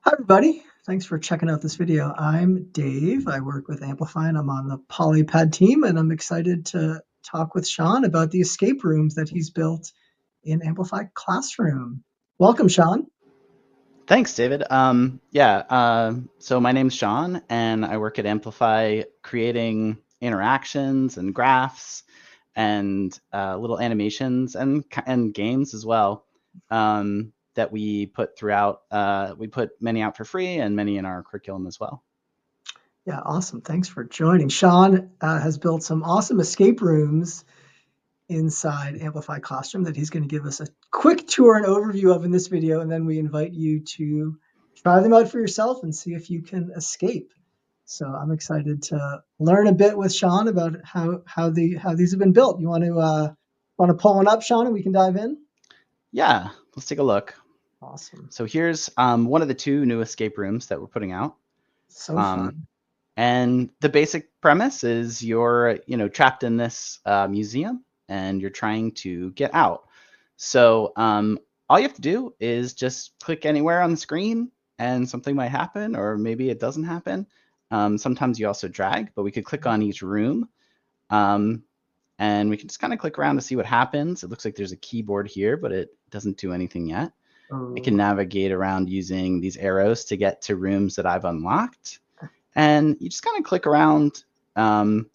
Hi, everybody. Thanks for checking out this video. I'm Dave. I work with Amplify and I'm on the Polypad team, and I'm excited to talk with Sean about the escape rooms that he's built in Amplify Classroom. Welcome, Sean. Thanks, David. So my name's Sean, and I work at Amplify creating interactions and graphs and little animations and games as well that we put throughout. We put many out for free and many in our curriculum as well. Yeah, awesome. Thanks for joining. Sean has built some awesome escape rooms inside Amplify Classroom that he's going to give us a quick tour and overview of in this video, and then we invite you to try them out for yourself and see if you can escape. So I'm excited to learn a bit with Sean about how these have been built. You want to pull one up, Sean, and we can dive in? Yeah, let's take a look. Awesome. So here's one of the two new escape rooms that we're putting out. So Um, fun. And the basic premise is you're, trapped in this museum and you're trying to get out. So all you have to do is just click anywhere on the screen and something might happen, or maybe it doesn't happen. Sometimes you also drag, but we could click on each room um, and we can just kind of click around to see what happens. It looks like there's a keyboard here, but it doesn't do anything yet. I can Oh, navigate around using these arrows to get to rooms that I've unlocked. And you just kind of click around. Um,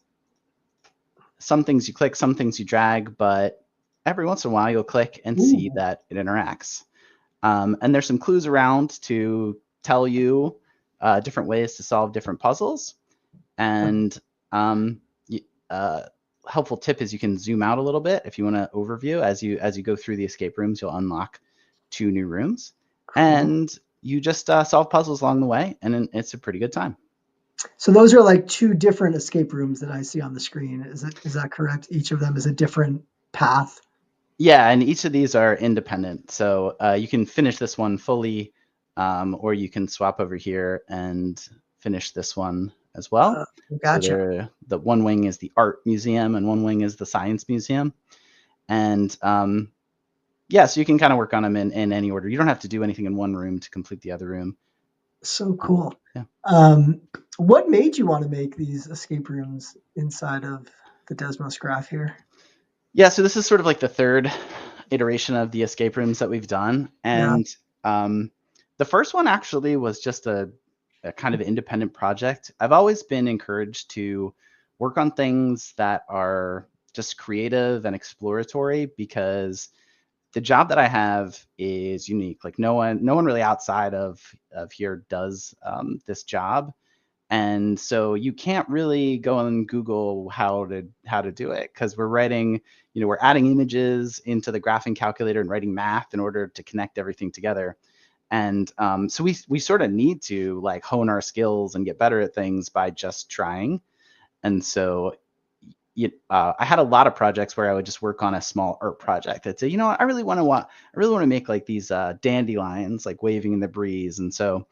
some things you click, some things you drag, but every once in a while you'll click and see ooh. that it interacts. And there's some clues around to tell you different ways to solve different puzzles. And um, uh, helpful tip is you can zoom out a little bit if you want to overview. As you go through the escape rooms, you'll unlock two new rooms, Cool. and you just solve puzzles along the way, and it's a pretty good time. So those are like two different escape rooms that I see on the screen. Is that correct? Each of them is a different path. Yeah, and each of these are independent. So you can finish this one fully, or you can swap over here and finish this one as Uh, well. So Gotcha. the one wing is the art museum, and one wing is the science museum. And yeah, so you can kind of work on them in any order. You don't have to do anything in one room to complete the other room. So Uh, cool. yeah. Um, what made you want to make these escape rooms inside of the Desmos graph here? Yeah, so this is sort of like the third iteration of the escape rooms that we've done. Yeah. And the first one actually was just a kind of independent project. I've always been encouraged to work on things that are just creative and exploratory because the job that I have is unique. Like no one really outside of here does this job, and so you can't really go and Google how to do it because we're writing, we're adding images into the graphing calculator and writing math in order to connect everything together. And so we sort of need to like hone our skills and get better at things by just trying. And so I had a lot of projects where I would just work on a small art project. I'd say, I really want to make like these dandelions like waving in the breeze. And so,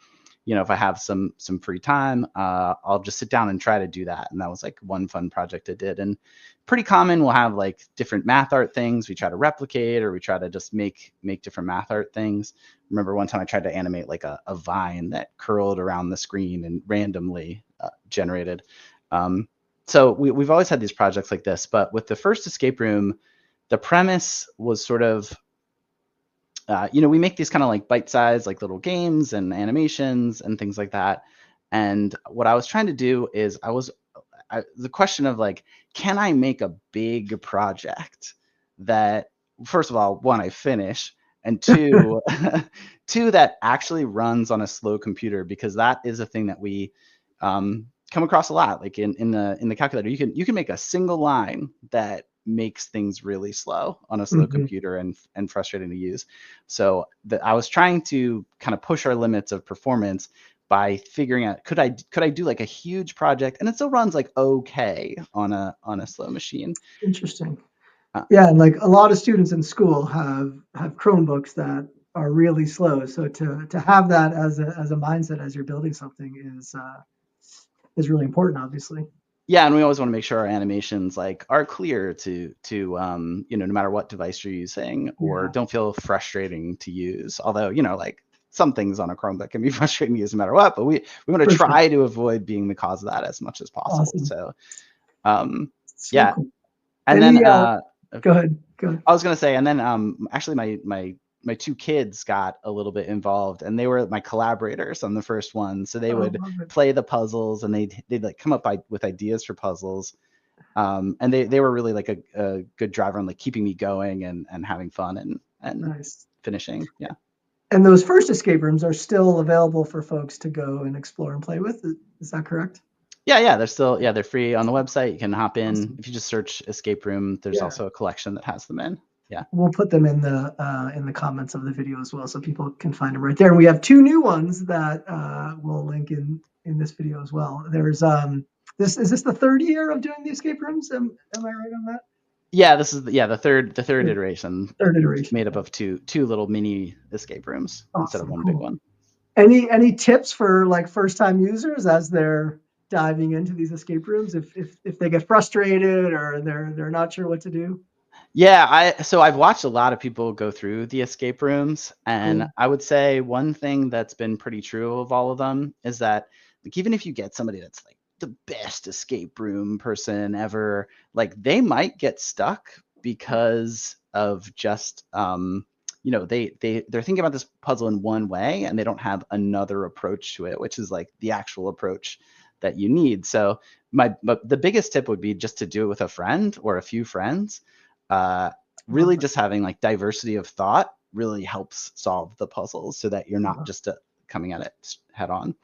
if I have some free time, I'll just sit down and try to do that. And that was like one fun project I did. And pretty common, we'll have like different math art things we try to replicate, or we try to just make different math art things. Remember one time I tried to animate like a vine that curled around the screen and randomly generated. Um, so we've always had these projects like this, but with the first escape room, the premise was sort of, we make these kind of like bite-sized like little games and animations and things like that. And what I was trying to do is the question of like, can I make a big project that, first of all, one, I finish, and two, two that actually runs on a slow computer, because that is a thing that we come across a lot. Like in the calculator, you can make a single line that makes things really slow on a slow Hmm. computer and frustrating to use. So I was trying to kind of push our limits of performance by figuring out could I do like a huge project and it still runs like okay on a slow machine. Interesting. Uh, Yeah, and like a lot of students in school have Chromebooks that are really slow. So to have that as a mindset as you're building something is really important, obviously. yeah, and we always want to make sure our animations like are clear to no matter what device you're using, or Yeah. don't feel frustrating to use. Although like some things on a Chromebook can be frustrating to use no matter what, but we want to For sure. try to avoid being the cause of that as much as possible. Awesome. So So yeah, cool. and then Any, go ahead. Go ahead. I was gonna say, and then actually my two kids got a little bit involved, and they were my collaborators on the first one. So they Oh, would love it. play the puzzles, and they'd like come up with ideas for puzzles. And they were really like a good driver on like keeping me going and having fun and Nice. finishing. Yeah. And those first escape rooms are still available for folks to go and explore and play with. Is that correct? Yeah, they're still they're free on the website. You can hop in. Awesome. If you just search escape room, there's Yeah. also a collection that has them in. Yeah. We'll put them in the comments of the video as well, so people can find them right there. And we have two new ones that we'll link in this video as well. There's this is this the third year of doing the escape rooms? Am I right on that? Yeah, this is the third Third, iteration, third iteration. made up of two little mini escape rooms instead of Awesome, one big cool. one. Any tips for like first time users as they're diving into these escape rooms if they get frustrated or they're not sure what to do? Yeah, I've watched a lot of people go through the escape rooms, and Cool. I would say one thing that's been pretty true of all of them is that like even if you get somebody that's like the best escape room person ever, like they might get stuck because of just they're thinking about this puzzle in one way and they don't have another approach to it, which is like the actual approach that you need. So but the biggest tip would be just to do it with a friend or a few friends. uh, Love Really that. just having like diversity of thought really helps solve the puzzles so that you're not just coming at it head on.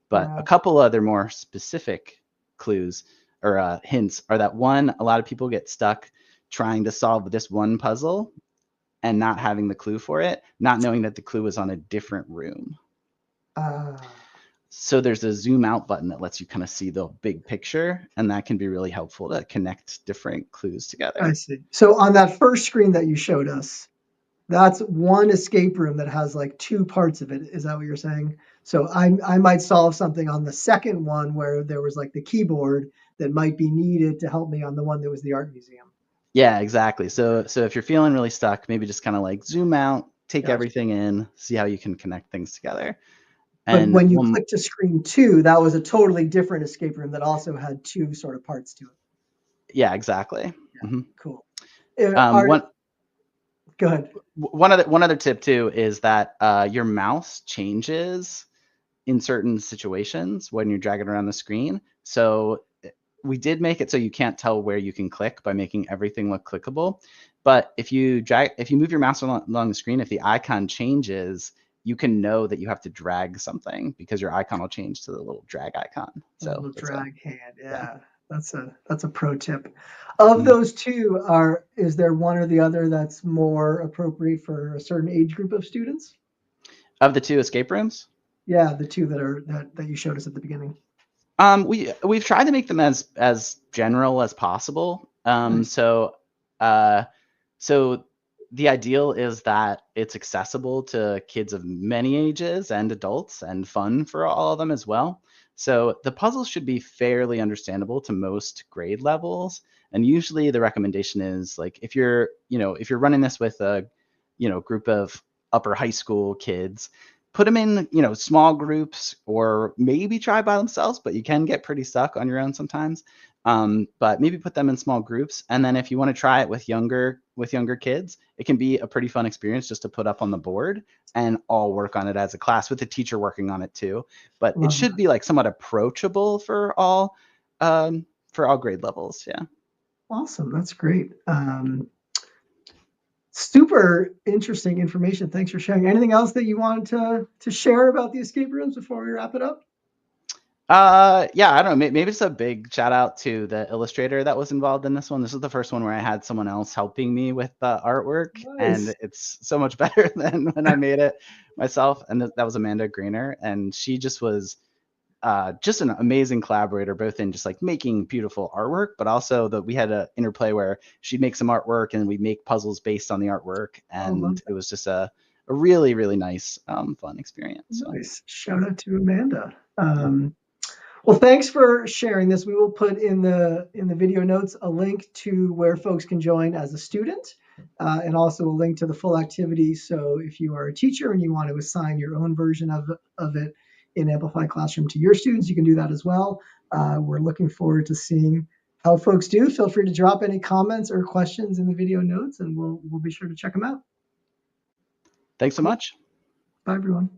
But a Yeah. couple other more specific clues or hints are that one, a lot of people get stuck trying to solve this one puzzle and not having the clue for it, not knowing that the clue is on a different room. Uh, So there's a zoom out button that lets you kind of see the big picture, and that can be really helpful to connect different clues I together. see. So on that first screen that you showed us, that's one escape room that has like two parts of it. Is that what you're saying? So I might solve something on the second one where there was like the keyboard that might be needed to help me on the one that was the art museum. Yeah, exactly. So if you're feeling really stuck, maybe just kind of like zoom out, take Gotcha. everything in, see how you can connect things together. But And when you one, click to screen two, that was a totally different escape room that also had two sort of parts to it. yeah, exactly. Yeah, hmm cool. Um, one Go ahead. one other tip too is that your mouse changes in certain situations when you're dragging around the screen. So we did make it so you can't tell where you can click by making everything look clickable. But if you move your mouse along the screen, if the icon changes, you can know that you have to drag something because your icon will change to the little drag icon. A So little that's a drag hand. yeah. Yeah. That's a pro tip. Of Mhm. those two, is there one or the other that's more appropriate for a certain age group of students? Of the two escape rooms, Yeah, the two that you showed us at the beginning. we've tried to make them as general as possible. Nice. Uh, so the ideal is that it's accessible to kids of many ages and adults and fun for all of them as well. So the puzzles should be fairly understandable to most grade levels. And usually the recommendation is like if you're running this with a group of upper high school kids, put them in small groups or maybe try by themselves, but you can get pretty stuck on your own sometimes. But maybe put them in small groups, and then if you want to try it with younger kids, it can be a pretty fun experience just to put up on the board and all work on it as a class with the teacher working on it too. But it Love should that. be like somewhat approachable for all grade levels. Yeah. Awesome. That's great. Super interesting information. Thanks for sharing. Anything else that you wanted to share about the escape rooms before we wrap it up? Yeah, I don't know. Maybe it's a big shout out to the illustrator that was involved in this one. This is the first one where I had someone else helping me with the artwork, Nice. and it's so much better than when I made it myself. And that was Amanda Greener, and she just was just an amazing collaborator, both in just like making beautiful artwork, but also that we had an interplay where she'd make some artwork and we'd make puzzles based on the artwork, Oh, love and it was just a really really nice fun experience. So Nice. Shout out to Amanda. yeah. Well, thanks for sharing this. We will put in the video notes a link to where folks can join as a student. and also a link to the full activity. So if you are a teacher and you want to assign your own version of it in Amplify Classroom to your students, you can do that as well. We're looking forward to seeing how folks do. Feel free to drop any comments or questions in the video notes, and we'll be sure to check them out. Thanks so much. Bye, everyone.